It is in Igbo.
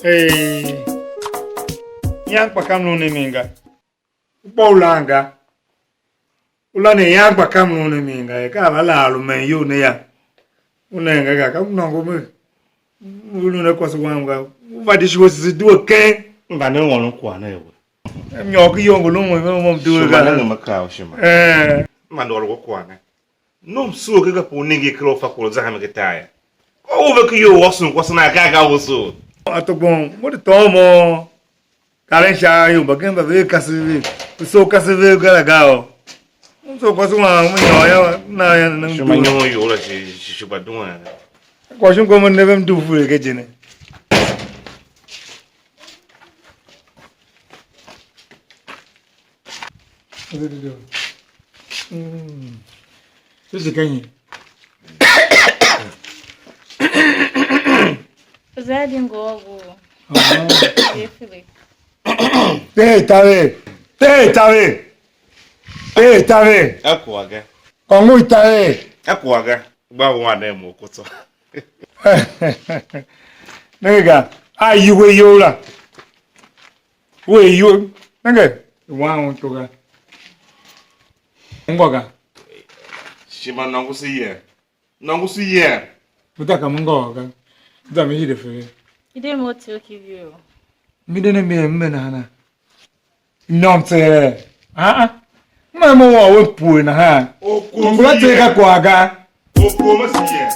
Hey, yang pakam nune minga. Paulanga. Ulane yang pakam nune minga. Kala la lumen yu ne ya. Unenga ga ka unango me. Ulune kwa swanga. Uvadi shwo sidu ke. Ngane ngono kwa na yewe. Nyoki yongo lumo mo duwe ga. Shima nga makao shima. Mandoro ko kwa na. Nom so ke ga poningi kro fa ko za ha meketaya. Ko over ki yo wasun kwa sana ga woso. Atobon, mo de tomo. Karen sha yo bagen ba ve kasi. So kasi ve ga ga. So kwa swanga mo yo na na. Shima nyo yo la shi ba duwa. Kwa shun ko mo nevem du fu ke jene. This is Kenya. Zadin gogo. Philip. Tave. Akwaga. Kongo tave. Akwaga. Ba wa na mo koto. Nega, ai we yo la. We yo. Nega, wa on to ga. Ngoga. Shima nangusi ye. Nangusi ye. Butaka ngoga. Da mi hide fe. Ide mo to kivu. Mi de me na na. Nonte. Ma mo wa we pu na ha. Ngula te ka kwaga. Okoma si ye.